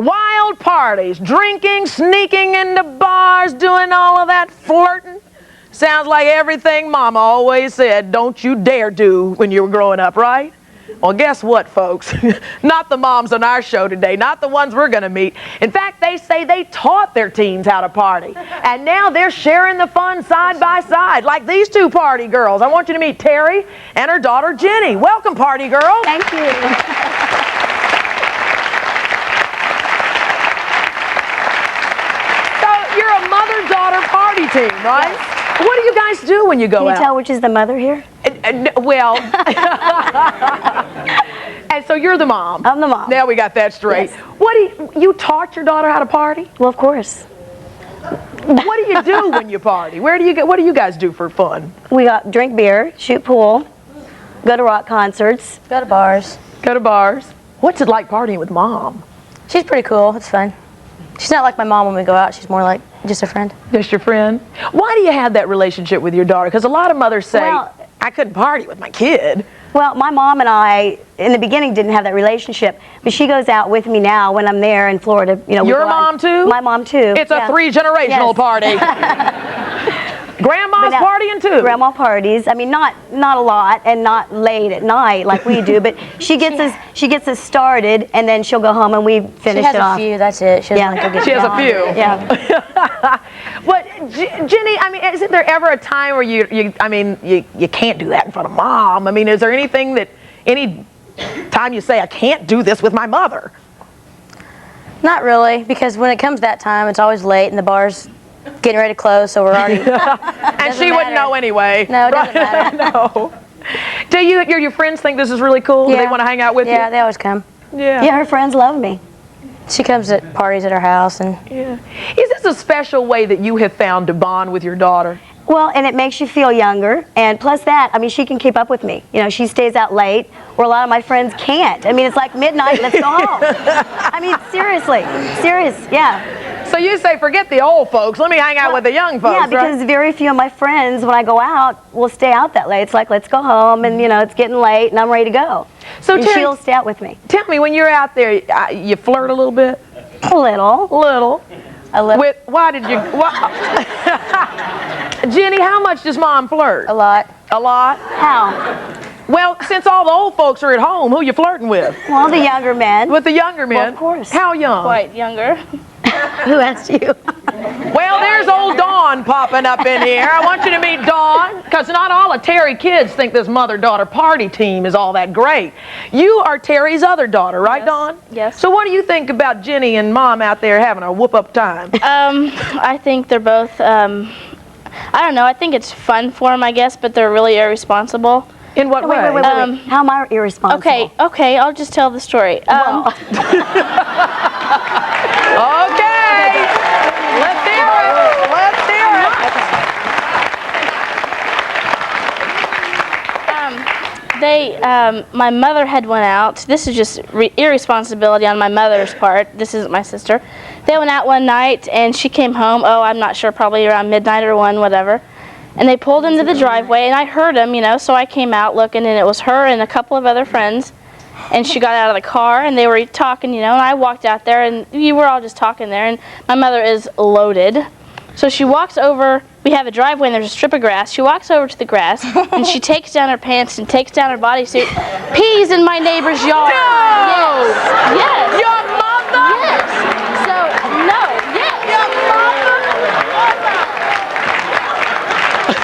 Wild parties, drinking, sneaking into bars, doing all of that flirting. Sounds like everything Mama always said, don't you dare do when you were growing up, right? Well, guess what, folks? Not the moms on our show today, not the ones we're going to meet. In fact, they say they taught their teens how to party. And now they're sharing the fun side by side, like these two party girls. I want you to meet Terry and her daughter, Jenny. Welcome, party girls. Thank you. So you're a mother-daughter party team, right? Yes. What do you guys do when you go out? Can you tell which is the mother here? Well, and so you're the mom. I'm the mom. Now we got that straight. Yes. What do you taught your daughter how to party? Well, of course. What do you do when you party? Where do you get? What do you guys do for fun? We drink beer, shoot pool, go to rock concerts, Go to bars. Go to bars. What's it like partying with Mom? She's pretty cool. It's fun. She's not like my mom when we go out. She's more like just a friend. Just your friend? Why do you have that relationship with your daughter? Because a lot of mothers say, Well, I couldn't party with my kid. Well, my mom and I, in the beginning, didn't have that relationship, but she goes out with me now when I'm there in Florida. You know, Your mom too? My mom too. It's a three-generational Yes. party. Grandma's now, partying too. Grandma parties. I mean, not a lot, and not late at night like we do. But she gets us started, and then she'll go home and we finish She has it off. a few. That's it. She doesn't like to get She has a gone. few. Yeah. What, Jenny? I mean, isn't there ever a time where you can't do that in front of Mom? I mean, is there anything that any time you say I can't do this with my mother? Not really, because when it comes that time, it's always late, and the bar's getting ready to close, so we're already. And she wouldn't know anyway. No, it doesn't matter. No. Do your friends think this is really cool? Do they want to hang out with you? Yeah, they always come. Yeah, her friends love me. She comes at parties at our house, and Yeah. Is this a special way that you have found to bond with your daughter? Well, and it makes you feel younger, and plus that, I mean, she can keep up with me. You know, she stays out late, where a lot of my friends can't. I mean, it's like midnight, let's go home. I mean, seriously, yeah. So you say, forget the old folks, let me hang out with the young folks, Yeah, because right? very few of my friends, when I go out, will stay out that late. It's like, let's go home, and, you know, it's getting late, and I'm ready to go. So and she'll stay out with me. Tell me, when you're out there, you flirt a little bit? A little. Little. A little. Why did you... Jenny, how much does Mom flirt? a lot. A lot? How? Well, since all the old folks are at home, who you flirting with? Well, the younger men. With the younger men? Well, of course. How young? Quite younger. Who asked you? Well, there's old Dawn popping up in here. I want you to meet Dawn, because not all of Terry kids think this mother-daughter party team is all that great. You are Terry's other daughter, right, Yes. Dawn? Yes. So what do you think about Jenny and Mom out there having a whoop-up time? I think they're both, I don't know, I think it's fun for them, I guess, but they're really irresponsible. In what way? Wait. How am I irresponsible? Okay, I'll just tell the story. Okay. Let's hear it. Let's hear it. My mother had went out. This is just irresponsibility on my mother's part. This isn't my sister. They went out one night, and she came home, I'm not sure, probably around midnight or 1, whatever. And they pulled into the driveway, and I heard them, you know, so I came out looking, and it was her and a couple of other friends. And she got out of the car, and they were talking, you know, and I walked out there, and we were all just talking there, and my mother is loaded. So she walks over, we have a driveway, and there's a strip of grass. She walks over to the grass, and she takes down her pants and takes down her bodysuit, pees in my neighbor's yard. No! Yes. Your mother? Yes. So, no, yes. Your mother?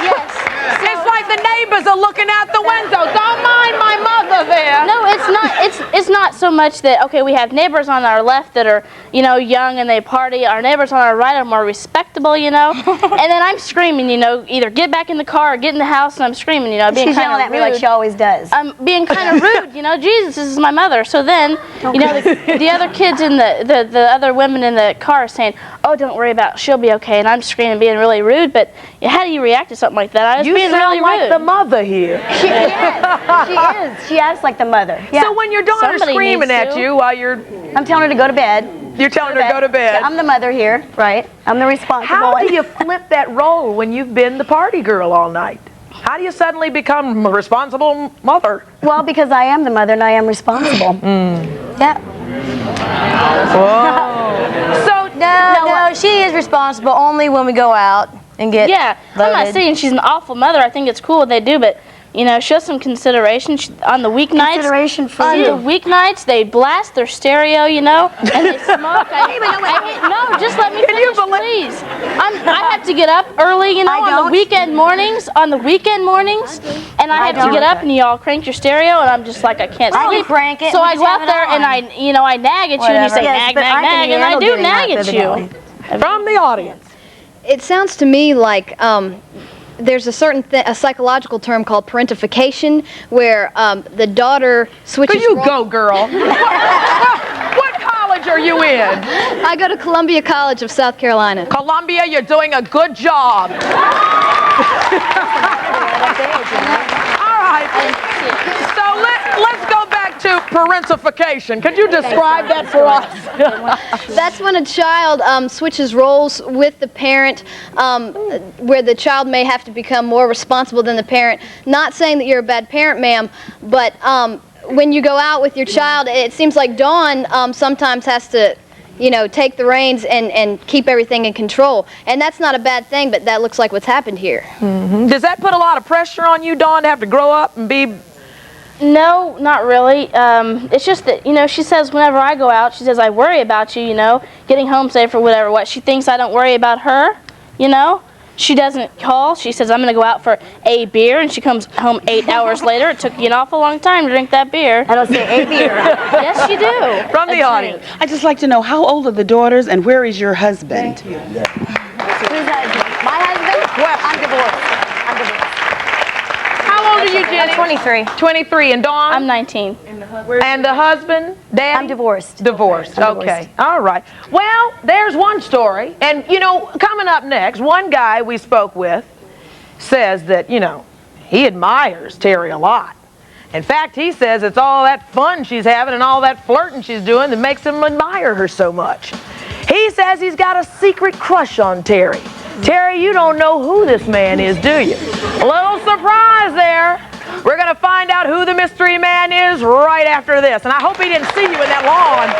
Yes. It's like the neighbors are looking out the window. Don't mind my mother there. No, it's not. It's not so much that, okay, we have neighbors on our left that are, you know, young and they party. Our neighbors on our right are more respectable, you know. And then I'm screaming, you know, either get back in the car or get in the house, and I'm screaming, you know, being She's kind yelling of at me like she always does. I'm being kind of rude, you know. Jesus, this is my mother. So then, you know, the other kids in the other women in the car are saying, "Oh, don't worry about it. She'll be okay." And I'm screaming, being really rude. But how do you react to something like that? I was You being sound really like rude. the mother here. She is. She acts like the mother. Yeah. So when your daughter's Somebody screaming needs at to. you while you're I'm telling her to go to bed. telling her to go to bed. Yeah, I'm the mother here, right? I'm the responsible How one. do you flip that role when you've been the party girl all night? How do you suddenly become a responsible mother? Well, because I am the mother and I am responsible. Yeah. Whoa. she is responsible only when we go out and get Yeah, I'm not loaded. saying she's an awful mother. I think it's cool what they do, but you know, show some consideration. On the weeknights, Consideration for on you. the weeknights, they blast their stereo, you know, and they smoke. No, just let me finish, please. I have to get up early, you know, on the weekend mornings. And I have to get up, and you all crank your stereo, and I'm just like, I can't sleep. crank it. So We I just go have out it there, on. and I nag at you, and you say Yes, nag, but nag, I can nag, and I handle do getting nag up at evidently. you. From the audience. It sounds to me like there's a certain a psychological term called parentification, where the daughter switches. There you go, girl. What college are you in? I go to Columbia College of South Carolina. Columbia, you're doing a good job. All right. So let's go back to parentification. Could you describe that for us? That's when a child switches roles with the parent, where the child may have to become more responsible than the parent. Not saying that you're a bad parent, ma'am, but when you go out with your child, it seems like Dawn sometimes has to, you know, take the reins and keep everything in control. And that's not a bad thing, but that looks like what's happened here. Mm-hmm. Does that put a lot of pressure on you, Dawn, to have to grow up and be... No, not really. It's just that, you know, she says whenever I go out, she says, I worry about you, you know, getting home safe or whatever. What, she thinks I don't worry about her, you know? She doesn't call. She says, I'm going to go out for a beer, and she comes home 8 hours later. It took you an awful long time to drink that beer. I don't say a beer. Yes, you do. From the audience. I'd just like to know, how old are the daughters and where is your husband? Who's husband? My husband? Well, I'm divorced. how old are you, Jenny? I'm 23. 23. And Dawn? I'm 19. And the husband? Daddy? I'm divorced. Divorced. Okay. All right. Well, there's one story. And, you know, coming up next, one guy we spoke with says that, you know, he admires Terry a lot. In fact, he says it's all that fun she's having and all that flirting she's doing that makes him admire her so much. He says he's got a secret crush on Terry. Terry, you don't know who this man is, do you? A little surprise there. We're going to find out who the mystery man is right after this. And I hope he didn't see you in that lawn.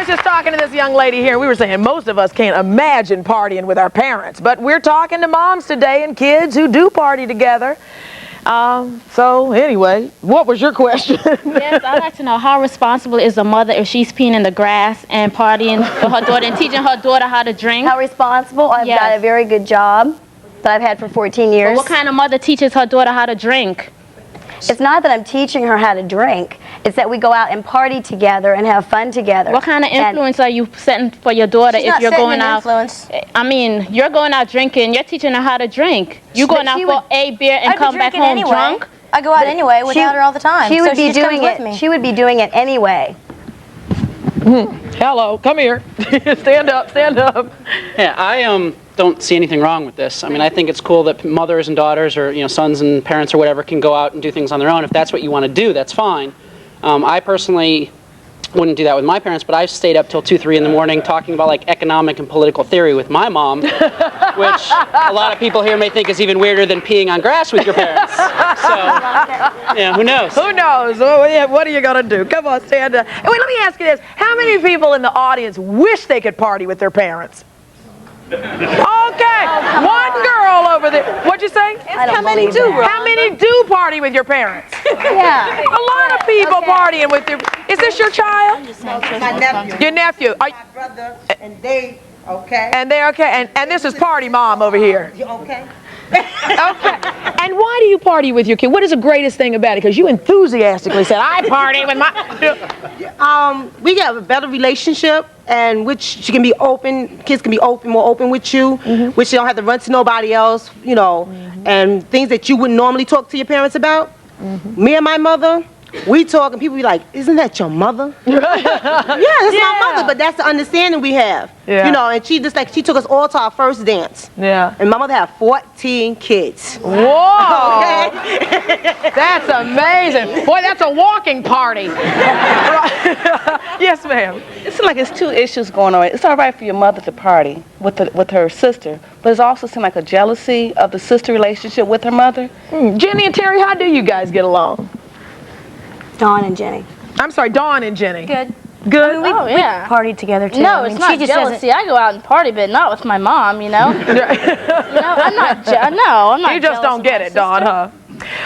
Just talking to this young lady here, we were saying most of us can't imagine partying with our parents, but we're talking to moms today and kids who do party together. So anyway, what was your question? Yes, I'd like to know, how responsible is a mother if she's peeing in the grass and partying with her daughter and teaching her daughter how to drink? How responsible? I've got a very good job that I've had for 14 years. But what kind of mother teaches her daughter how to drink? It's not that I'm teaching her how to drink. It's that we go out and party together and have fun together. What kind of influence are you setting for your daughter if you're going out? I mean, you're going out drinking. You're teaching her how to drink. You going out for a beer and come back home drunk? I go out anyway without her all the time. She would so be she just doing comes it. with me. She would be doing it anyway. Hello, come here. Stand up, stand up. Yeah, I don't see anything wrong with this. I mean, I think it's cool that mothers and daughters, or sons and parents or whatever, can go out and do things on their own. If that's what you want to do, that's fine. I personally wouldn't do that with my parents, but I've stayed up till 2, 3 in the morning talking about like economic and political theory with my mom, which a lot of people here may think is even weirder than peeing on grass with your parents. So, yeah, who knows? Who knows? What are you going to do? Come on, stand up. And wait, let me ask you this. How many people in the audience wish they could party with their parents? Okay, one girl over there. What'd you say? How many do? How many do party with your parents? Yeah. A lot of people partying with their... Is this your child? My nephew. Your nephew. My brother, and they okay. And they're okay. And this is party mom over here. You okay? Okay. And why do you party with your kid? What is the greatest thing about it? Because you enthusiastically said, I party with my... We have a better relationship, and which she can be open, kids can be more open with you, which you don't have to run to nobody else, and things that you wouldn't normally talk to your parents about. Me and my mother, we talk and people be like, isn't that your mother? Yeah, that's my mother, but that's the understanding we have. Yeah. You know, and she took us all to our first dance. Yeah. And my mother had 14 kids. Whoa! Okay? That's amazing. Boy, that's a walking party. Yes, ma'am. It seems like it's two issues going on. It's all right for your mother to party with her sister, but it also seems like a jealousy of the sister relationship with her mother. Jenny and Terry, how do you guys get along? Dawn and Jenny. I'm sorry, Dawn and Jenny. Good. Good? We partied together too. No, I mean, it's not she just jealousy. I go out and party, but not with my mom, you know? I'm not You just don't get it, Dawn, huh?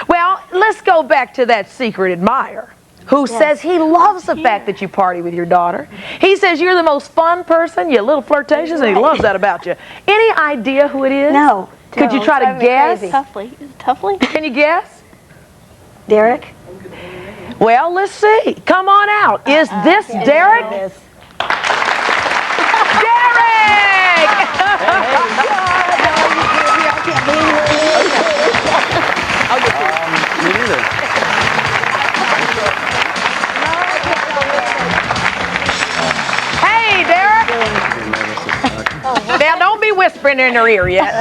Well, let's go back to that secret admirer who says he loves the fact that you party with your daughter. He says you're the most fun person, you're a little flirtatious, and he loves that about you. Any idea who it is? No. Could you try to guess? Tuffley? Can you guess? Derek? Well, let's see. Come on out. Is this Derek? Derek! Me neither. Hey, Derek. Now, don't be whispering in her ear yet.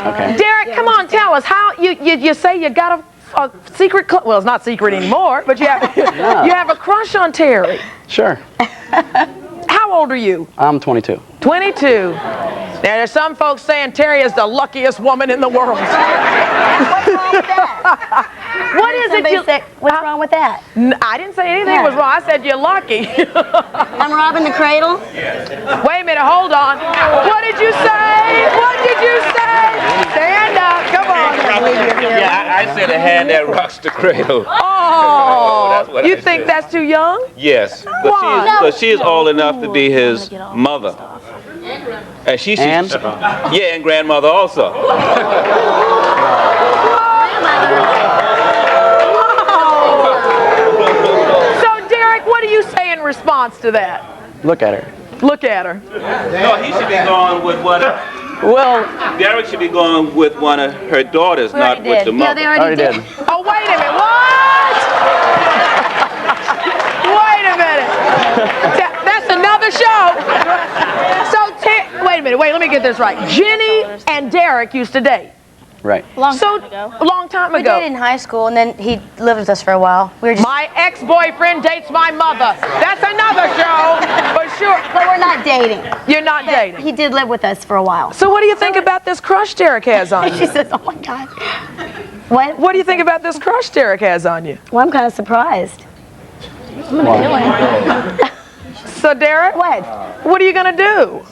Okay. Derek, come on, tell us how you say you got a secret. Well, it's not secret anymore, but you have a crush on Terry. Sure. How old are you? I'm 22. 22. Now, there's some folks saying Terry is the luckiest woman in the world. What's wrong with that? What is it you... What's wrong with that? I didn't say anything was wrong. I said you're lucky. I'm robbing the cradle? Wait a minute, hold on. What did you say? What did you say? Stand up, come on. Yeah, I said a hand that rocks the cradle. Oh, That's what you I think said. that's too young? Yes, but she is old enough to be his mother. And yeah, and grandmother also. So, Derek, what do you say in response to that? Look at her. Look at her. No, he should be going with one. Well, Derek should be going with one of her daughters, not with the mother. Yeah, they already did. Oh, wait a minute. What? Wait a minute. That's another show. So, wait a minute. Wait, let me get this right. Jenny and Derek used to date. Right. Long time ago. We dated in high school, and then he lived with us for a while. We were just... My ex-boyfriend dates my mother. That's another show, for sure. But we're not dating. You're not dating. He did live with us for a while. So what do you think about this crush Derek has on She you? says, oh my God. What do you think about this crush Derek has on you? Well, I'm kind of surprised. I'm gonna kill him. So Derek, what are you gonna do?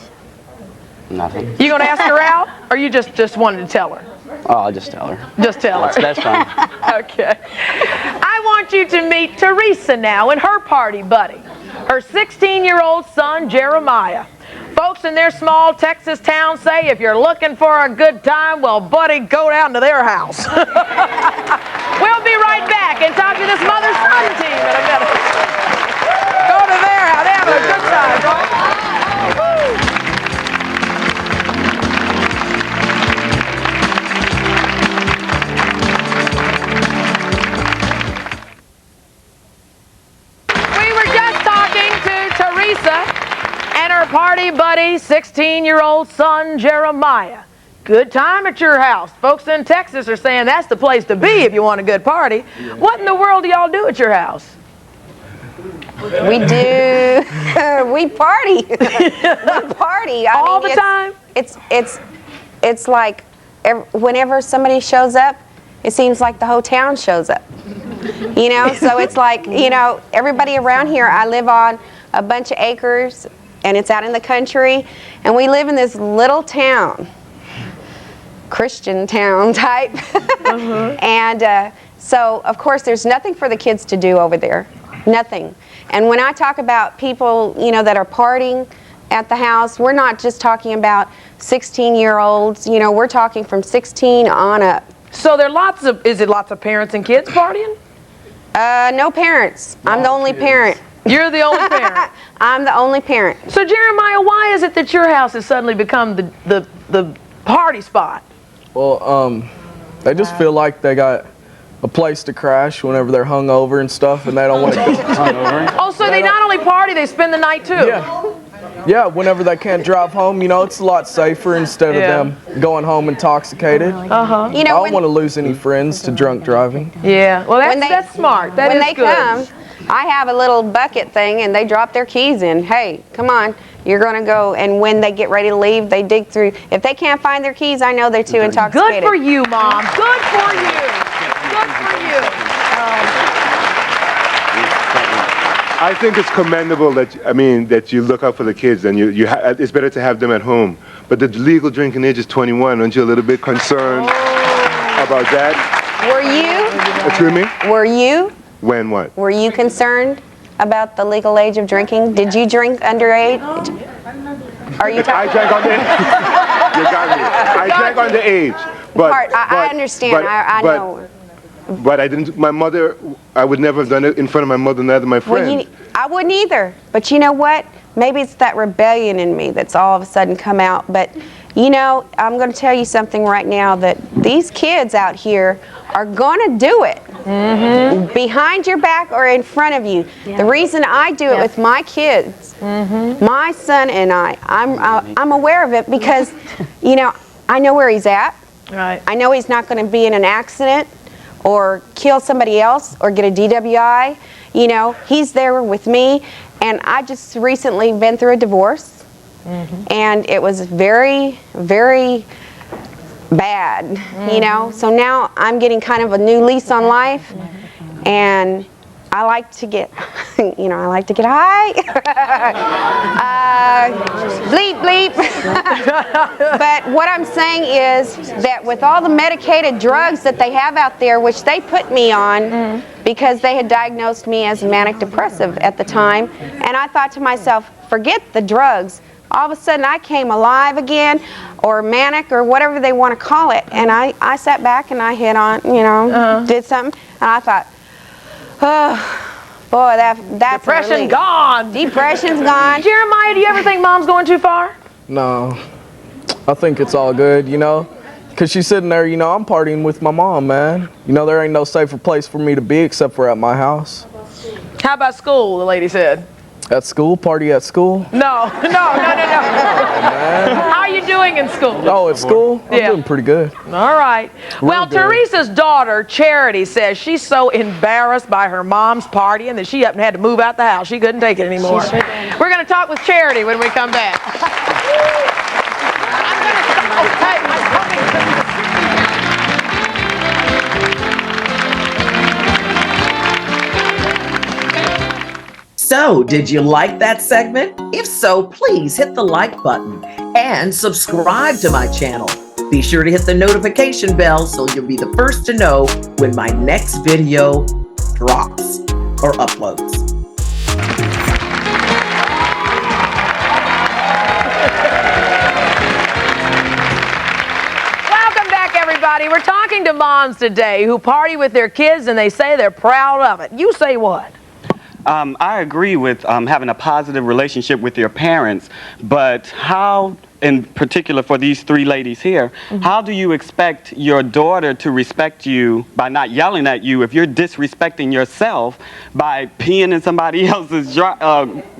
Nothing. You gonna ask her out, or you just wanted to tell her? Oh, I'll just tell her. Just tell her. That's fine. Okay. I want you to meet Teresa now and her party buddy, her 16-year-old son, Jeremiah. Folks in their small Texas town say if you're looking for a good time, well, buddy, go down to their house. We'll be right back and talk to this mother-son team in a minute. Go to their house. They have a good time, right? Woo! And her party buddy, 16-year-old son, Jeremiah. Good time at your house. Folks in Texas are saying that's the place to be if you want a good party. What in the world do y'all do at your house? We do. We party. We party. All the time? It's like whenever somebody shows up, it seems like the whole town shows up. You know, so it's like, you know, everybody around here, I live on a bunch of acres, and it's out in the country, and we live in this little town, Christian town type. And so, of course, there's nothing for the kids to do over there, nothing. And when I talk about people, you know, that are partying at the house, we're not just talking about 16-year-olds, you know, we're talking from 16 on up. So there are is it lots of parents and kids partying? No parents. I'm the only parent. You're the only parent. I'm the only parent. So Jeremiah, why is it that your house has suddenly become the party spot? Well, they just feel like they got a place to crash whenever they're hungover and stuff, and they don't want to go hungover. Oh, so they not only party, they spend the night too. Yeah. Yeah, whenever they can't drive home, you know, it's a lot safer instead of them going home intoxicated. Uh-huh. You know, I don't want to lose any friends to drunk driving. Yeah, well, that's smart. That when is they good. come, I have a little bucket thing, and they drop their keys in. Hey, come on, you're going to go. And when they get ready to leave, they dig through. If they can't find their keys, I know they're too intoxicated. Good for you, Mom. Good for you. Good for you. I think it's commendable that you look out for the kids, and it's better to have them at home. But the legal drinking age is 21. Aren't you a little bit concerned about that? Were you? Excuse me? Were you? When what? Were you concerned about the legal age of drinking? Did you drink underage? Are you? I drank underage. You got me. I drank underage. But I understand. I know. But I didn't. My mother. I would never have done it in front of my mother, neither my friend. Well, I wouldn't either. But you know what? Maybe it's that rebellion in me that's all of a sudden come out. But you know, I'm going to tell you something right now, that these kids out here are going to do it. Mm-hmm. Behind your back or in front of you. Yeah. The reason I do it with my kids, my son and I'm aware of it because, you know, I know where he's at. Right. I know he's not going to be in an accident or kill somebody else or get a DWI. You know, he's there with me. And I just recently been through a divorce. And it was very, very bad, you know. So now I'm getting kind of a new lease on life, and I like to get, you know, I like to get high. Bleep, bleep. But what I'm saying is that with all the medicated drugs that they have out there, which they put me on because they had diagnosed me as manic depressive at the time, and I thought to myself, forget the drugs. All of a sudden I came alive again, or manic, or whatever they want to call it, and I sat back and I hit on, you know, did something, and I thought, oh, boy, that's Depression gone. Depression's gone. Jeremiah, do you ever think Mom's going too far? No, I think it's all good, you know, because she's sitting there, you know, I'm partying with my mom, man. You know, there ain't no safer place for me to be except for at my house. How about school, the lady said? At school? Party at school? No. How are you doing in school? Oh, at school? I'm doing pretty good. All right. Well, good. Teresa's daughter, Charity, says she's so embarrassed by her mom's partying that she up and had to move out the house. She couldn't take it anymore. She sure did. We're going to talk with Charity when we come back. So, did you like that segment? If so, please hit the like button and subscribe to my channel. Be sure to hit the notification bell so you'll be the first to know when my next video drops or uploads. Welcome back, everybody. We're talking to moms today who party with their kids and they say they're proud of it. You say what? I agree with having a positive relationship with your parents, but how, in particular for these three ladies here, how do you expect your daughter to respect you by not yelling at you if you're disrespecting yourself by peeing in somebody else's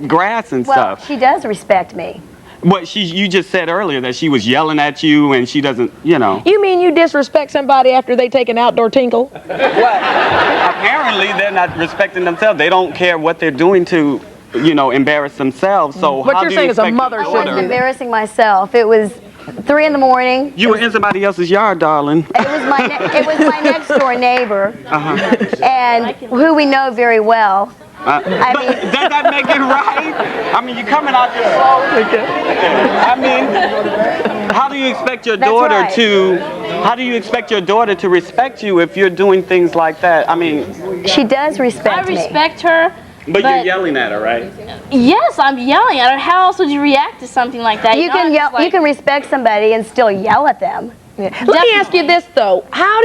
grass and stuff? Well, she does respect me. What you just said earlier, that she was yelling at you and she doesn't, you know. You mean you disrespect somebody after they take an outdoor tinkle? Apparently they're not respecting themselves. They don't care what they're doing to, you know, embarrass themselves. So what you're saying is a mother I wasn't embarrassing myself. It was 3 in the morning. You were in somebody else's yard, darling. It was my next door neighbor, and who we know very well. But does that make it right? I mean, you're coming out here slow. I mean, how do you expect your daughter to? How do you expect your daughter to respect you if you're doing things like that? I mean, she does respect me. I respect her. But you're yelling at her, right? Yes, I'm yelling at her. How else would you react to something like that? You can yell. You can respect somebody and still yell at them. Yeah. Let me ask you this though: How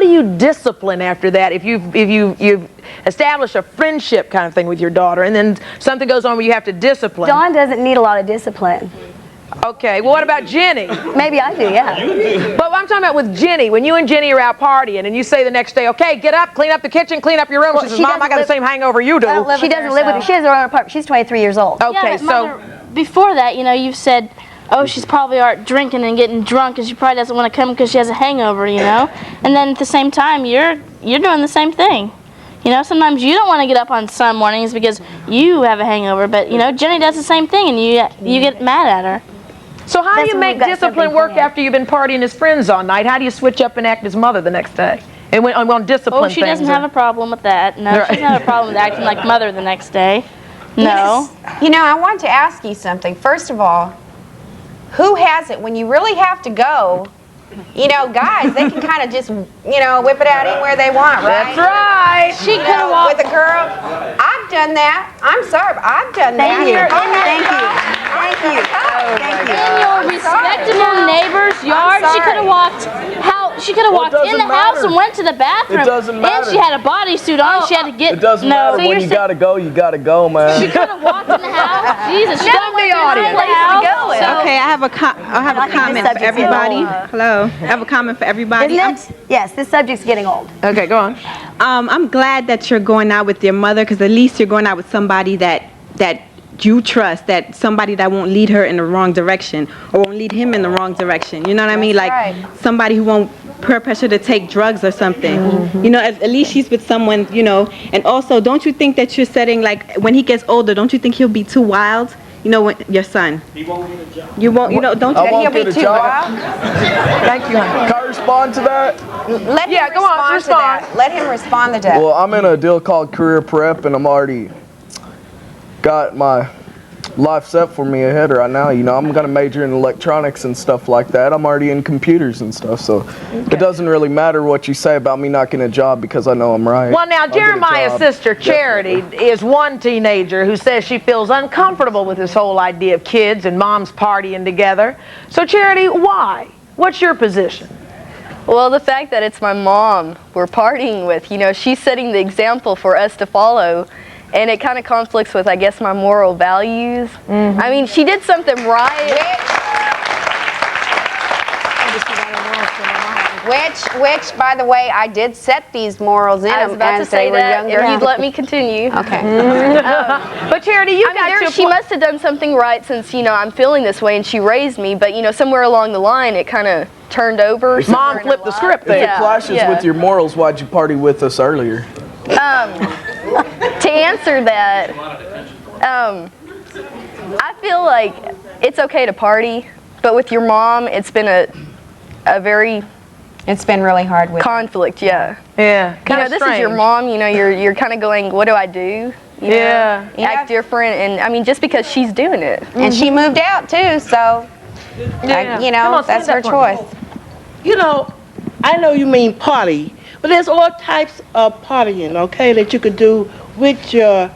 do you discipline after that? If you've established a friendship kind of thing with your daughter, and then something goes on where you have to discipline. Dawn doesn't need a lot of discipline. Okay, well, what about Jenny? Maybe I do, yeah. You do. But I'm talking about with Jenny, when you and Jenny are out partying and you say the next day, okay, get up, clean up the kitchen, clean up your room. She says, Mom, I got the same hangover you do. She doesn't live with her. She has her own apartment. She's 23 years old. Okay, yeah, Mother, before that, you know, you've said, oh, she's probably out drinking and getting drunk and she probably doesn't want to come because she has a hangover, you know? And then at the same time, you're doing the same thing. You know, sometimes you don't want to get up on some mornings because you have a hangover, but, you know, Jenny does the same thing and you get mad at her. So how do you make discipline work after you've been partying as friends all night? How do you switch up and act as mother the next day? And when on discipline Oh, she doesn't have a problem with that. No, Right. she doesn't have a problem with acting like mother the next day. No. Yes. You know, I want to ask you something. First of all, who has it when you really have to go? You know, guys, they can kind of just, you know, whip it out anywhere they want, right? That's right. She could have walked with a girl. I've done that. I'm sorry, but I've done that. Thank you. Thank you. Thank you. Thank you. In your respectable neighbor's yard, she could have walked in the house and went to the bathroom. It doesn't matter. And she had a bodysuit on. She had to get. It doesn't matter. When you gotta go, you gotta go, man. She could have walked in the house. Jesus, she Tell the audience. Okay, I have a comment for everybody. Hello, I have a comment for everybody. Yes, this subject's getting old. Okay, go on. I'm glad that you're going out with your mother because at least you're going out with somebody that you trust, that somebody that won't lead her in the wrong direction or won't lead him in the wrong direction. You know what I mean? Like somebody who won't peer pressure to take drugs or something. You know, at least she's with someone, you know. And also, don't you think that you're setting, like, when he gets older, don't you think he'll be too wild? You know, when your son. He won't get a job. You won't, you know, don't you think he'll be too wild? Thank you, honey. Can I respond to that? Let him respond to that. Let him respond to that. Well, I'm in a deal called career prep, and I'm already got my life set for me ahead right now. You know, I'm gonna major in electronics and stuff like that. I'm already in computers and stuff, so it doesn't really matter what you say about me not getting a job because I know I'm right. Well, now, I'll get a Jeremiah's job. sister, Charity, is one teenager who says she feels uncomfortable with this whole idea of kids and moms partying together. So, Charity, why? What's your position? Well, the fact that it's my mom we're partying with, you know, she's setting the example for us to follow. And it kind of conflicts with, I guess, my moral values. I mean, she did something right. Which, by the way, I did set these morals in them as they were younger. If you'd let me continue. Okay. But Charity, she must have done something right since, you know, I'm feeling this way and she raised me. But, you know, somewhere along the line, it kind of turned over. Mom flipped the script If it clashes with your morals, why'd you party with us earlier? To answer that, I feel like it's okay to party, but with your mom, it's been a very... It's been really hard with conflict, yeah. Yeah, you know, this is your mom, you know, you're kind of going, what do I do? You know, act different, and I mean, just because she's doing it. And she moved out too, so, you know, that's her choice. You know, I know you mean party, but there's all types of partying, okay, that you could do with your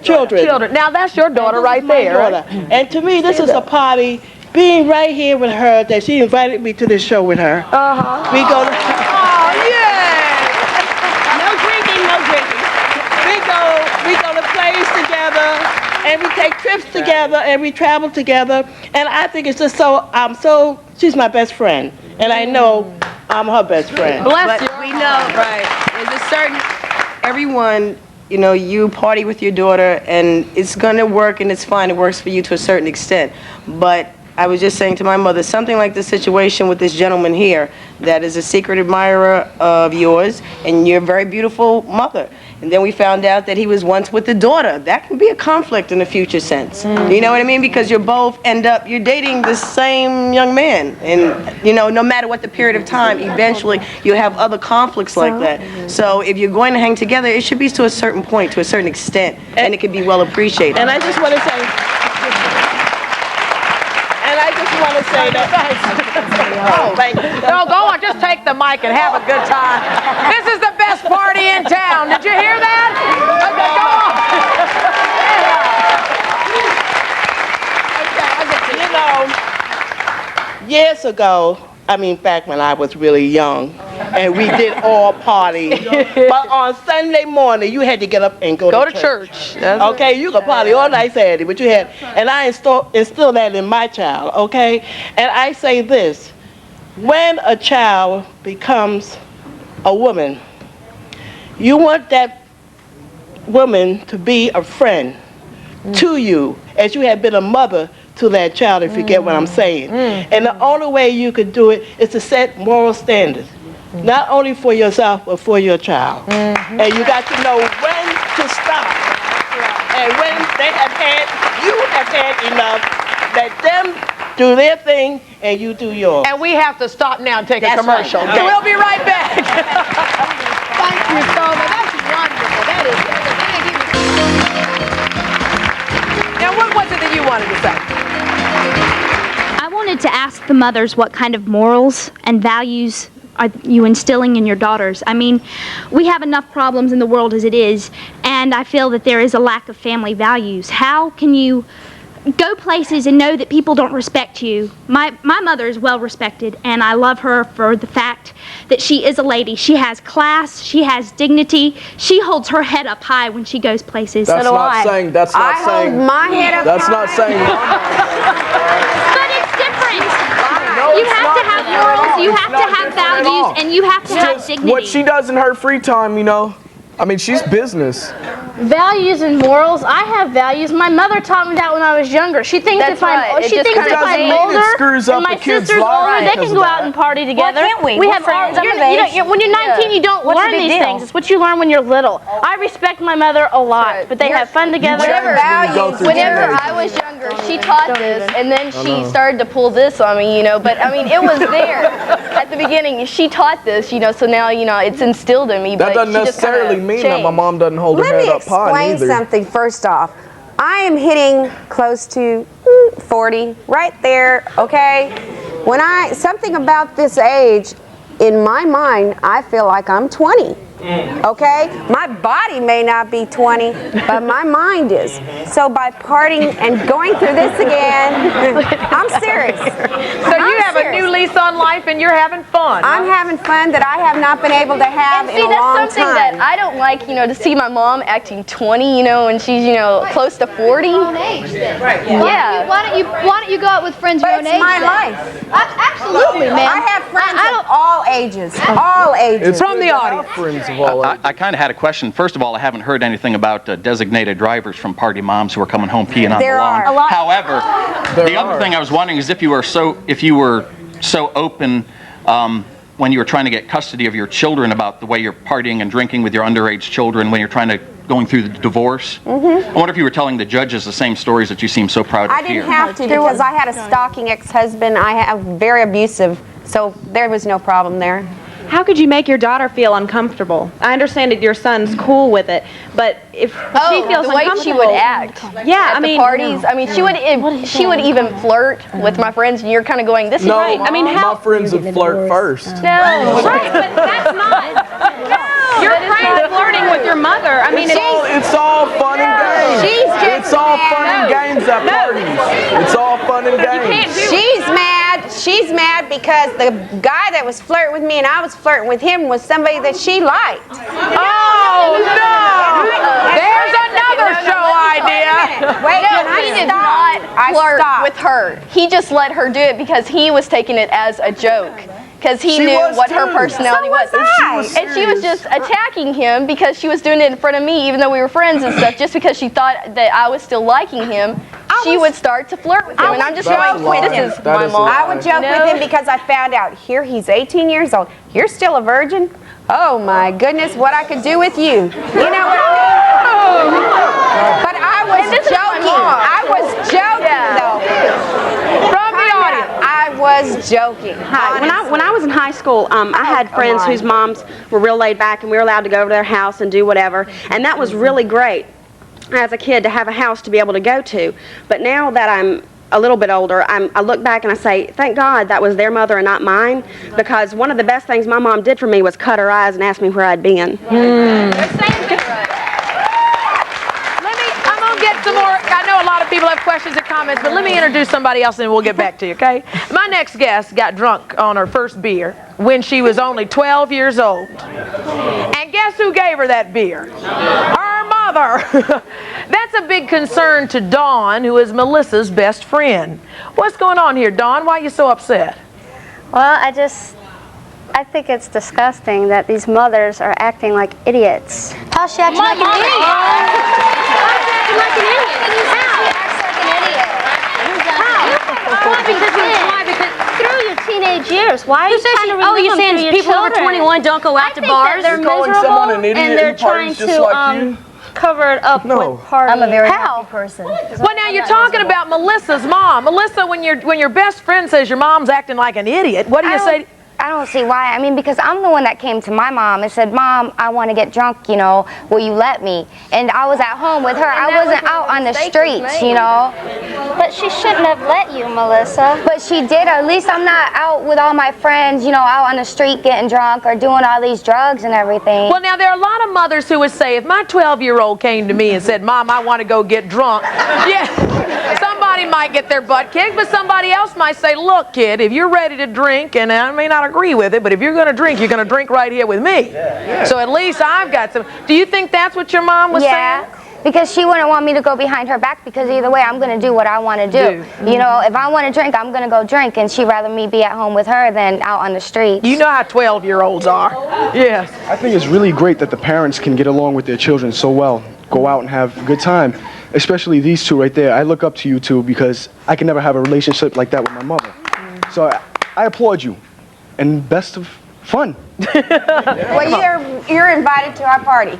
children. Now, that's your daughter right there. Daughter. And to me, this is a party. Being right here with her, that she invited me to this show with her. We go to... Oh, yeah! No drinking. We go to plays together, and we take trips together, and we travel together. And I think it's just she's my best friend. And I know I'm her best friend. Bless you. We know, right. There's a certain... Everyone... You know, you party with your daughter, and it's gonna work, and it's fine. It works for you to a certain extent. But I was just saying to my mother, something like this situation with this gentleman here that is a secret admirer of yours, and you're a very beautiful mother. And then we found out that he was once with the daughter. That can be a conflict in a future sense. You know what I mean? Because you're dating the same young man. And, you know, no matter what the period of time, eventually you'll have other conflicts like that. So if you're going to hang together, it should be to a certain point, to a certain extent, and it can be well appreciated. And I just want to say... No, go on, just take the mic and have a good time. This is the best party in town. Did you hear that? Okay, go on. You know, years ago, I mean, back when I was really young, and we did all party. But on Sunday morning, you had to get up and go to church. Okay, you could party all night Saturday, but you had, and I instilled that in my child, okay? And I say this, when a child becomes a woman, you want that woman to be a friend to you as you have been a mother to that child, if you get what I'm saying. And the only way you could do it is to set moral standards, not only for yourself, but for your child. And you got to know when to stop. And when they have had, you have had enough, let them do their thing and you do yours. And we have to stop now and take a That's commercial. right. So we'll be right back. Thank you so much. That's wonderful. That is Now, what was it that you wanted to say? I wanted to ask the mothers what kind of morals and values are you instilling in your daughters? I mean, we have enough problems in the world as it is, and I feel that there is a lack of family values. How can you go places and know that people don't respect you? My mother is well respected, and I love her for the fact that she is a lady. She has class, she has dignity, she holds her head up high when she goes places. That's not saying, that's not saying, my head up that's high. not saying, But it's different. You have to have morals, you have to have values, and you have to have dignity. what she does in her free time, you know, I mean, she's business. Values and morals. I have values. My mother taught me that when I was younger. She thinks if I'm older and my sister's older, they can go out and party together. Why can't we? We We're have friends. I'm of when age. you're 19, you don't What's the learn big these deal? things. It's what you learn when you're little. I respect my mother a lot, but they have fun together. Whenever I was younger, she taught this, and then she started to pull this on me, you know. But I mean, it was there at the beginning. She taught this, you know. So now, you know, it's instilled in me. That but doesn't she just necessarily kinda mean that my changed. mom doesn't hold her Let head me up high explain either. something first off. I am hitting close to 40, right there, okay? When something about this age, in my mind, I feel like I'm 20. Okay? My body may not be 20, but my mind is. So by partying and going through this again, I'm serious. So you have a new lease on life and you're having fun. I'm having fun that I have not been able to have And in see, a that's long something time. that I don't like, you know, to see my mom acting 20, you know, and she's, you know, close to 40. Right. Yeah. Why don't you go out with friends your own age? It's my then? life. Absolutely, man. I have friends of all ages. All ages. It's from the audience. Friends of all I kind of had a question. First of all, I haven't heard anything about designated drivers from party moms who are coming home peeing on the lawn. There are. However, the other thing I was wondering is if you were so open when you were trying to get custody of your children about the way you're partying and drinking with your underage children when you're going through the divorce. I wonder if you were telling the judges the same stories that you seem so proud to I hear. didn't have to because I had a stalking ex-husband. I have very abusive, so there was no problem there. How could you make your daughter feel uncomfortable? I understand that your son's cool with it, but if she feels the way uncomfortable, she would act yeah, at the parties. I mean, she would even flirt with my friends, and you're kind of going, "This is right." I mean, my friends would flirt first. No, right, but that's not. You're flirting with your mother. I mean, It's all fun and games. It's all fun and games at parties. It's all fun and games. She's mad. She's mad because the guy that was flirting with me and I was flirting with him was somebody that she liked. Oh, no! There's another show idea. Wait, No, can I he did stop? not flirt with her. He just let her do it because he was taking it as a joke. Because he knew what her personality was. And she was just attacking him because she was doing it in front of me, even though we were friends and stuff, just because she thought that I was still liking him. She would start to flirt with him. And I'm just going, this is my mom. I would joke with him because I found out here he's 18 years old. You're still a virgin? Oh my goodness, what I could do with you. You know what I mean? But I was joking. I was joking though. From the audience. I was joking. Hi. When I was in high school, I had friends whose moms were real laid back, and we were allowed to go over to their house and do whatever, and that was really great as a kid to have a house to be able to go to. But now that I'm a little bit older, I look back and I say, thank God that was their mother and not mine, because one of the best things my mom did for me was cut her eyes and ask me where I'd been. I'm going to get some more. I know a lot of people have questions that comments, but let me introduce somebody else and we'll get back to you, okay? My next guest got drunk on her first beer when she was only 12 years old. And guess who gave her that beer? Her mother. That's a big concern to Dawn, who is Melissa's best friend. What's going on here, Dawn? Why are you so upset? Well, I think it's disgusting that these mothers are acting like idiots. How's she acting like an idiot? How's she acting like an idiot? Why? Because through your teenage years, why are you trying to Oh, relive you're them saying through your people over children? 21 don't go out to bars? They're miserable and they're trying to cover it up with partying. I'm a very happy person. Well, now you're talking about Melissa's mom. Melissa, when your best friend says your mom's acting like an idiot, what do you say? I don't see why. I mean, because I'm the one that came to my mom and said, Mom, I want to get drunk, you know, will you let me? And I was at home with her. I wasn't out on the streets, you know. But she shouldn't have let you, Melissa. But she did. At least I'm not out with all my friends, you know, out on the street getting drunk or doing all these drugs and everything. Well, now, there are a lot of mothers who would say, if my 12-year-old came to me and said, Mom, I want to go get drunk, yeah, somebody might get their butt kicked, but somebody else might say, look, kid, if you're ready to drink, and I may not agree with it, but if you're going to drink, you're going to drink right here with me. Yeah. So at least I've got some. Do you think that's what your mom was saying? Yeah, because she wouldn't want me to go behind her back, because either way, I'm going to do what I want to do. You know, if I want to drink, I'm going to go drink, and she'd rather me be at home with her than out on the streets. You know how 12-year-olds are. Yes. I think it's really great that the parents can get along with their children so well, go out and have a good time. Especially these two right there. I look up to you two because I can never have a relationship like that with my mother. So I applaud you. And best of fun. Well, you're invited to our party.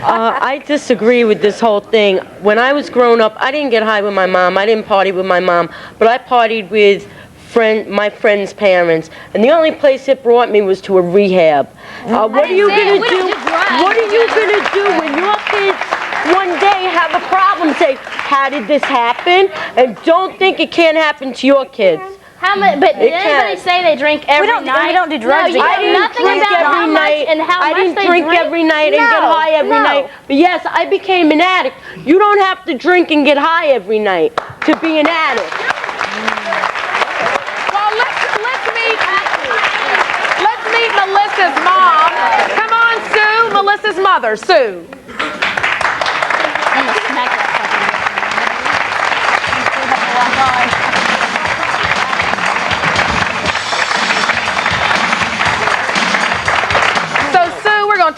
I disagree with this whole thing. When I was growing up, I didn't get high with my mom. I didn't party with my mom. But I partied with my friends' parents. And the only place it brought me was to a rehab. What are you going to do? What are you going to do when your kids one day have a problem? Say, how did this happen? And don't think it can't happen to your kids. How much? But did anybody say they drink every night? We don't do drugs. No, you know nothing about how much and how much they drink. I didn't drink every night and get high every night. But yes, I became an addict. You don't have to drink and get high every night to be an addict. Well, let's meet Melissa's mom. Come on, Sue. Melissa's mother, Sue.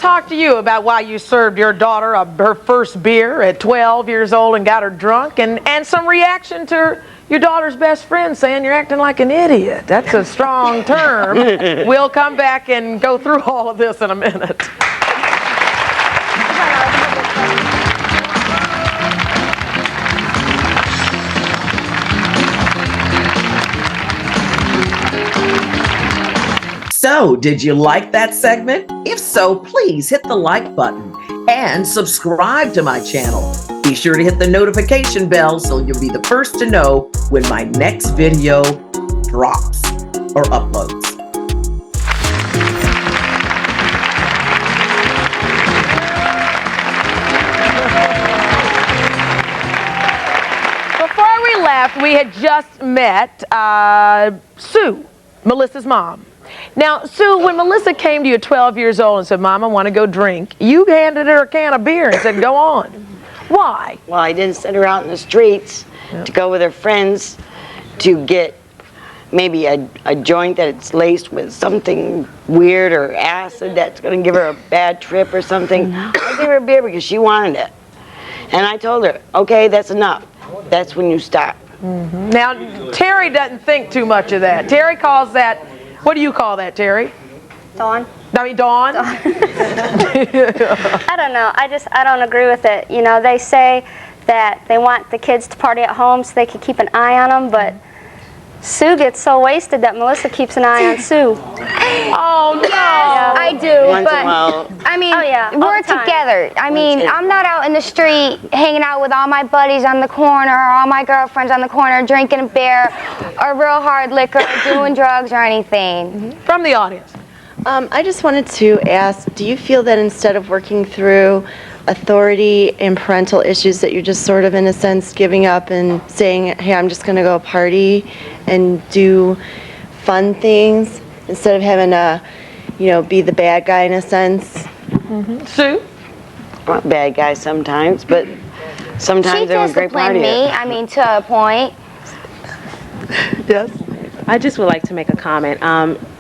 Talk to you about why you served your daughter her first beer at 12 years old and got her drunk, and some reaction to your daughter's best friend saying you're acting like an idiot. That's a strong term. We'll come back and go through all of this in a minute. So, did you like that segment? If so, please hit the like button and subscribe to my channel. Be sure to hit the notification bell so you'll be the first to know when my next video drops or uploads. Before we left, we had just met Sue, Melissa's mom. Now, Sue, when Melissa came to you at 12 years old and said, Mom, I want to go drink, you handed her a can of beer and said, go on. Why? Well, I didn't send her out in the streets to go with her friends to get maybe a joint that's laced with something weird or acid that's going to give her a bad trip or something. I gave her a beer because she wanted it. And I told her, okay, that's enough. That's when you stop. Mm-hmm. Now, Terry doesn't think too much of that. Terry calls that, what do you call that, Terry? Dawn. I mean, Dawn? I don't know. I don't agree with it. You know, they say that they want the kids to party at home so they can keep an eye on them, but Sue gets so wasted that Melissa keeps an eye on Sue. Oh, no. Yes, I do, Once in a but while. I mean, all we're the time. together. I mean, I'm not out in the street hanging out with all my buddies on the corner or all my girlfriends on the corner drinking a beer or real hard liquor or doing drugs or anything. From the audience. I just wanted to ask, do you feel that instead of working through authority and parental issues that you're just sort of, in a sense, giving up and saying, hey, I'm just going to go party and do fun things instead of having to, you know, be the bad guy in a sense. Sue? Well, bad guy sometimes, but sometimes they're a great party. Me, I mean, to a point. Yes. I just would like to make a comment.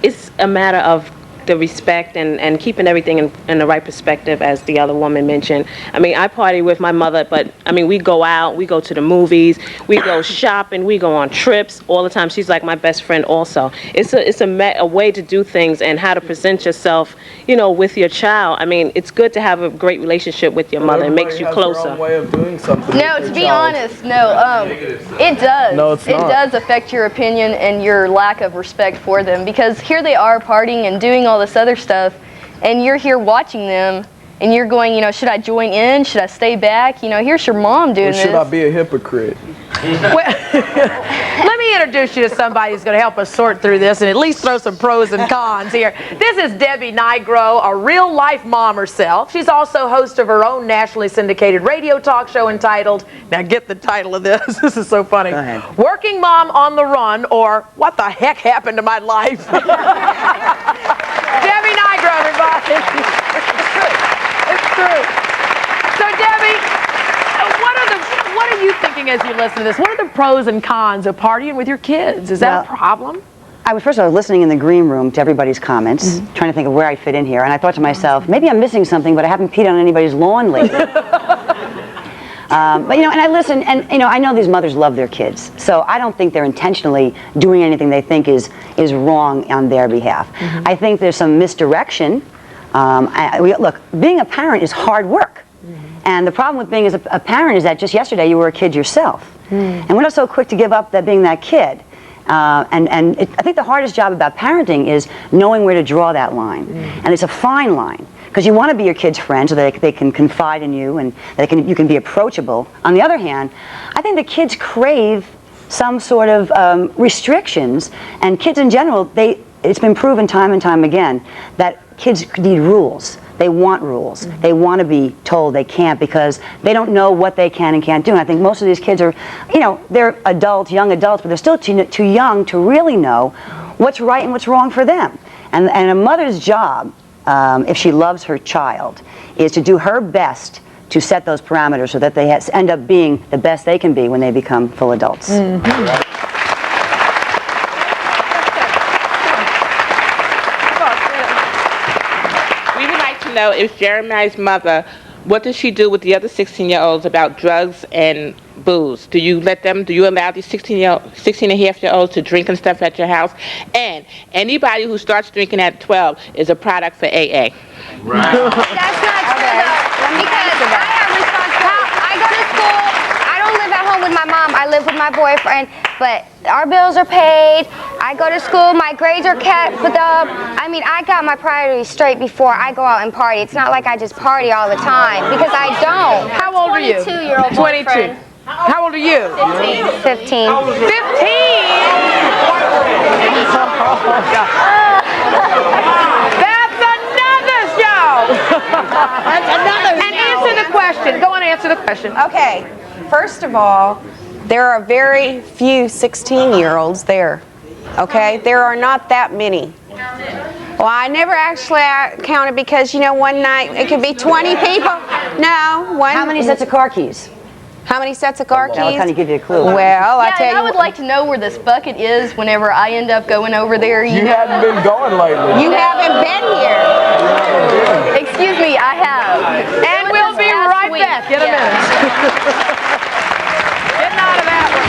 It's a matter of the respect and keeping everything in the right perspective, as the other woman mentioned. I mean, I party with my mother, but I mean, we go out, we go to the movies, we go shopping, we go on trips all the time. She's like my best friend also. It's a way to do things and how to present yourself, you know, with your child. I mean, it's good to have a great relationship with your mother. It makes you closer. Their own way of doing something. No, to be honest, no. It does. No, it's It not. does affect your opinion and your lack of respect for them, because here they are partying and doing all this other stuff, and you're here watching them, and you're going, you know, should I join in? Should I stay back? You know, here's your mom doing Or this. should I be a hypocrite? Let me introduce you to somebody who's going to help us sort through this and at least throw some pros and cons here. This is Debbie Nigro, a real-life mom herself. She's also host of her own nationally syndicated radio talk show entitled, now get the title of this, this is so funny, Working Mom on the Run, or What the Heck Happened to My Life? Debbie Nigro, everybody. It's true. So, Debbie, what are you thinking as you listen to this? What are the pros and cons of partying with your kids? Is that a problem? I was first of all listening in the green room to everybody's comments, trying to think of where I fit in here, and I thought to myself, maybe I'm missing something, but I haven't peed on anybody's lawn lately. But you know, and I listen, and you know, I know these mothers love their kids, so I don't think they're intentionally doing anything they think is wrong on their behalf. I think there's some misdirection. Look, being a parent is hard work. And the problem with being as a parent is that just yesterday you were a kid yourself. And we're not so quick to give up that being that kid. I think the hardest job about parenting is knowing where to draw that line. And it's a fine line, because you want to be your kid's friend so that they can confide in you and you can be approachable. On the other hand, I think the kids crave some sort of restrictions, and kids in general, it's been proven time and time again that kids need rules. They want rules. They want to be told they can't, because they don't know what they can and can't do. And I think most of these kids are, you know, they're adults, young adults, but they're still too young to really know what's right and what's wrong for them. And a mother's job, if she loves her child, is to do her best to set those parameters so that they end up being the best they can be when they become full adults. Know if Jeremiah's mother, what does she do with the other 16-year-olds about drugs and booze? Do you allow these 16-and-a-half-year-olds to drink and stuff at your house? And anybody who starts drinking at 12 is a product for AA. Right. That's not true, though, because I have responsibility. I go to school. I don't live at home with my mom. I live with my boyfriend, but our bills are paid. I go to school. My grades are kept up. I mean, I got my priorities straight before I go out and party. It's not like I just party all the time, because I don't. How old are you? 22-year-old 22. How old are you? 15. 15. 15? That's another show. That's another show. And answer the question. Go and answer the question. Okay. First of all, there are very few 16-year-olds there. Okay? There are not that many. Well, I never actually counted, because, you know, one night it could be 20 people. No. How many sets of car keys? How many sets of car keys? I'll kind of give you a clue. Well, I tell you, I would like to know where this bucket is whenever I end up going over there. You haven't been going lately. You haven't been here. Excuse me, I have. And we'll be right back in a minute. Getting out of that one.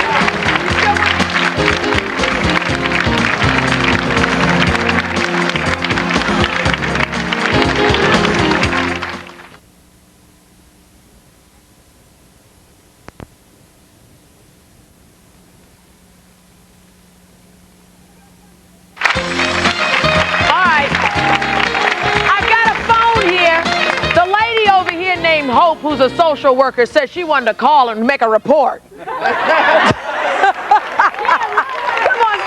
Hope, who's a social worker, said she wanted to call and make a report. Come on,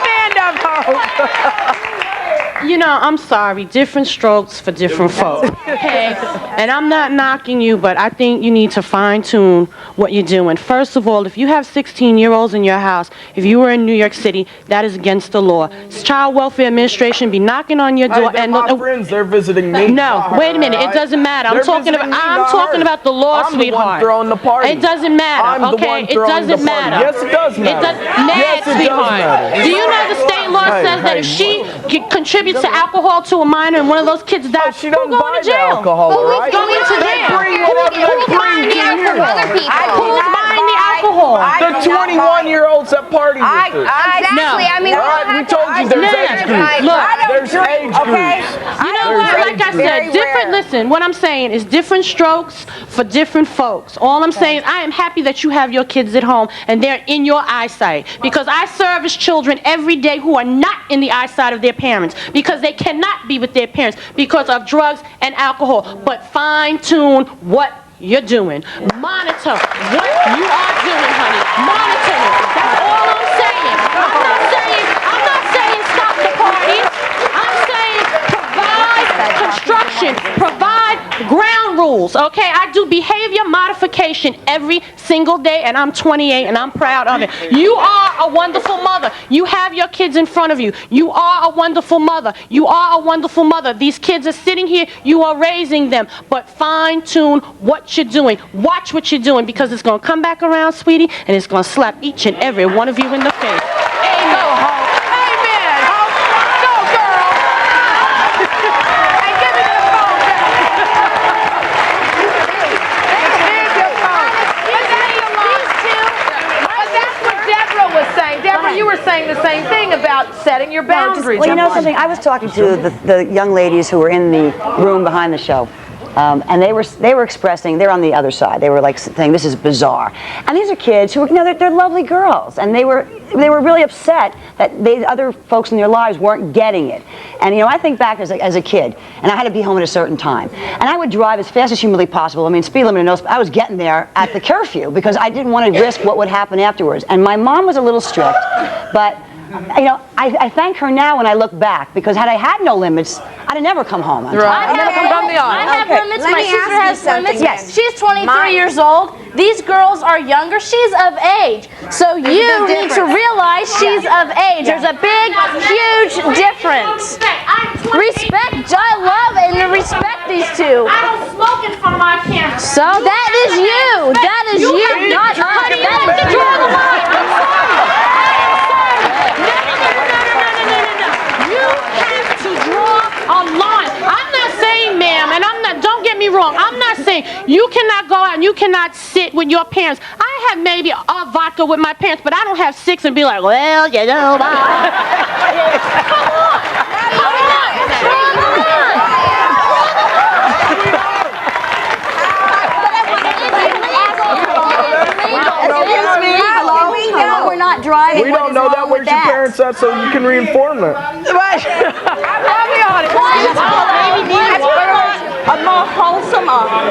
stand up, Hope. You know, I'm sorry. Different strokes for different folks. Okay? And I'm not knocking you, but I think you need to fine-tune what you're doing. First of all, if you have 16-year-olds in your house, if you were in New York City, that is against the law. Child Welfare Administration be knocking on your door. Hey, my friends, they're visiting me. No, wait a minute. It doesn't matter. I'm talking about the law, I'm sweetheart. the one throwing the party. It doesn't matter. I'm the one It throwing doesn't the party. matter. Yes, it does matter. Yes, sweetheart. Do you know the state law says that if she contributes to alcohol to a minor and one of those kids dies, who's going to jail? Who's going to jail? Who's buying the alcohol? Who's buying the alcohol? The 21-year-olds that party with us. Exactly. I mean, we told you there's age groups. Look, there's age groups. You know what? Like I said, different. Listen, what I'm saying is different strokes for different folks. All I'm saying is I am happy that you have your kids at home and they're in your eyesight, because I service children every day who are not in the eyesight of their parents because they cannot be with their parents because of drugs and alcohol. But fine-tune what you're doing. Monitor what you are doing, honey. Monitor it. That's all I'm saying. I'm not saying stop the parties. I'm saying provide construction, provide ground rules, okay? I do behavior modification every single day, and I'm 28, and I'm proud of it. You are a wonderful mother. You have your kids in front of you. You are a wonderful mother. You are a wonderful mother. These kids are sitting here. You are raising them, but fine-tune what you're doing. Watch what you're doing, because it's going to come back around, sweetie, and it's going to slap each and every one of you in the face. Amen. You were saying the same thing about setting your boundaries. Well, you know something? I was talking to the young ladies who were in the room behind the show. And they were expressing, they're on the other side. They were like saying, this is bizarre. And these are kids who, they're lovely girls. And they were really upset that the other folks in their lives weren't getting it. And I think back as a kid, and I had to be home at a certain time. And I would drive as fast as humanly possible. I mean, speed limit, I was getting there at the curfew because I didn't want to risk what would happen afterwards. And my mom was a little strict, but I thank her now when I look back, because had I had no limits, I'd have never come home on time. I'd never come down the aisle. I have limits. My sister has limits. Yes. She's 23 years old. These girls are younger. She's of age. So you need to realize she's of age. There's a big, huge difference. Respect. I love and respect these two. I don't smoke in front of my parents. So that is you. That is you, not us. Honey, you have to draw the line. I'm sorry. You have to draw a line. I'm not saying, ma'am, and don't get me wrong, I'm not saying you cannot go out and you cannot sit with your parents. I have maybe a vodka with my parents, but I don't have 6 and be like, well, Come on. Excuse me. Hello? We're not driving. We don't know that. Where's your parents at so you can reinform them? A more wholesome,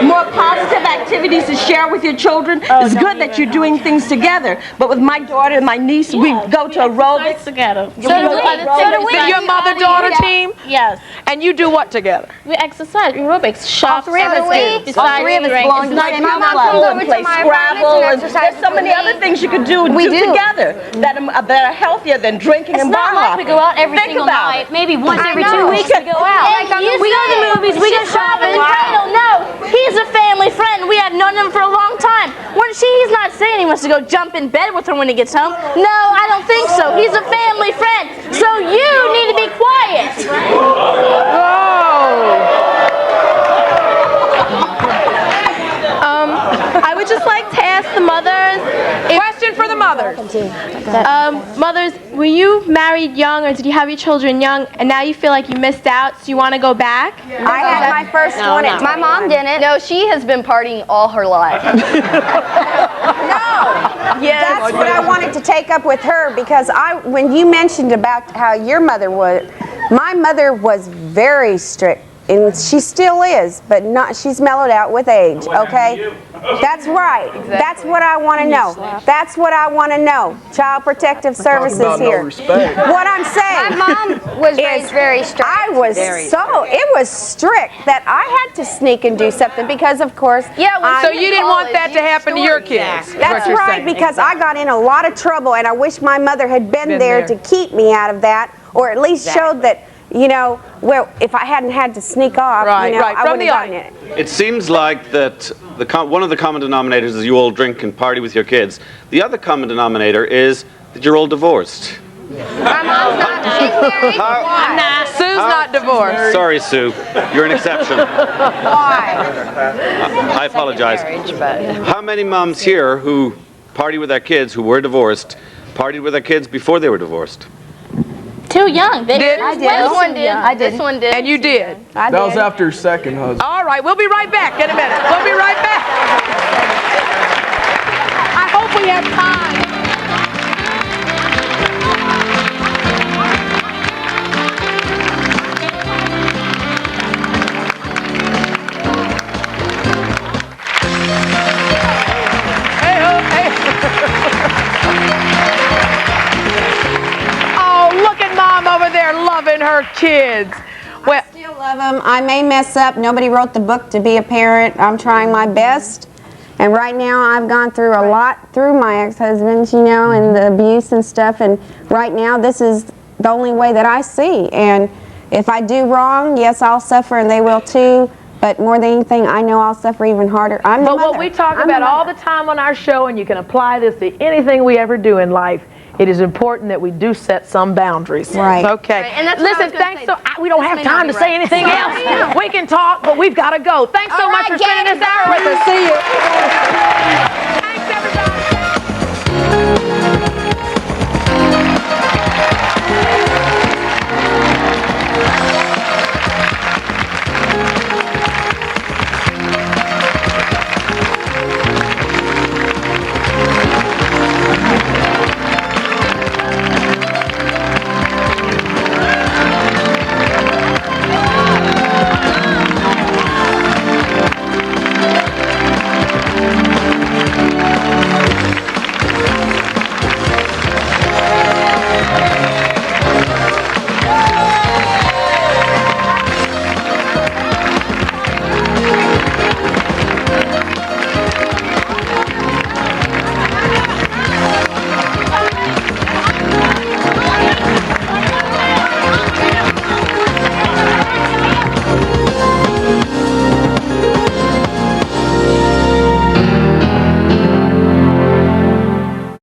more positive activities to share with your children. It's good that you're doing things together. But with my daughter and my niece, we go to aerobics together. So do we. Your mother-daughter team? Yes. And you do what together? We exercise, aerobics, shop, All three of us do. Besides belong to the same My club. mom play Scrabble, and there's so many other things you could do together that are healthier than drinking and bar hopping. We go out every single night. Maybe once every 2 weeks we go out. We go to the movies, we go shopping. No, he's a family friend. We have known him for a long time. He's not saying he wants to go jump in bed with her when he gets home. No, I don't think so. He's a family friend. So you need to be quiet. I would just like to ask the mothers. Question for the mothers. Mothers, were you married young, or did you have your children young, and now you feel like you missed out, so you want to go back? I had my first one. My mom didn't. No, she has been partying all her life. That's what I wanted to take up with her, because when you mentioned about how your mother was, my mother was very strict and she still is, but not. She's mellowed out with age. Okay, that's right. That's what I want to know. That's what I want to know. Child Protective Services here. What I'm saying. My mom was raised very strict. I was it was strict that I had to sneak and do something because, of course. Yeah. So you didn't want that to happen to your kids. That's right, because I got in a lot of trouble, and I wish my mother had been there to keep me out of that, or at least showed that, you know, well, if I hadn't had to sneak off, you know, I wouldn't have gotten it. It seems like that one of the common denominators is you all drink and party with your kids. The other common denominator is that you're all divorced. My mom's not. She's married. Sue's not divorced. Sorry, Sue. You're an exception. Why? I apologize. How many moms here who party with their kids who were divorced partied with their kids before they were divorced? Too young. Did? This one did. I did. This one did. And you did. I That was did. after her second husband. All right, we'll be right back in a minute. We'll be right back. I hope we have time. Oh, look at Mom over there loving her kids. Well, I still love them. I may mess up. Nobody wrote the book to be a parent. I'm trying my best. And right now I've gone through a lot through my ex-husband, you know, and the abuse and stuff. And right now this is the only way that I see. And if I do wrong, yes, I'll suffer and they will too. But more than anything, I know I'll suffer even harder. I'm the but mother. what we talk I'm about the all mother. the time on our show, and you can apply this to anything we ever do in life, it is important that we do set some boundaries. Right. Okay. Right, and that's what I Listen, was gonna thanks say. so we don't This have may not time be to say right. anything Sorry. else. We can talk, but we've got to go. Thanks so All much right, for spending gang, this hour with us. See you.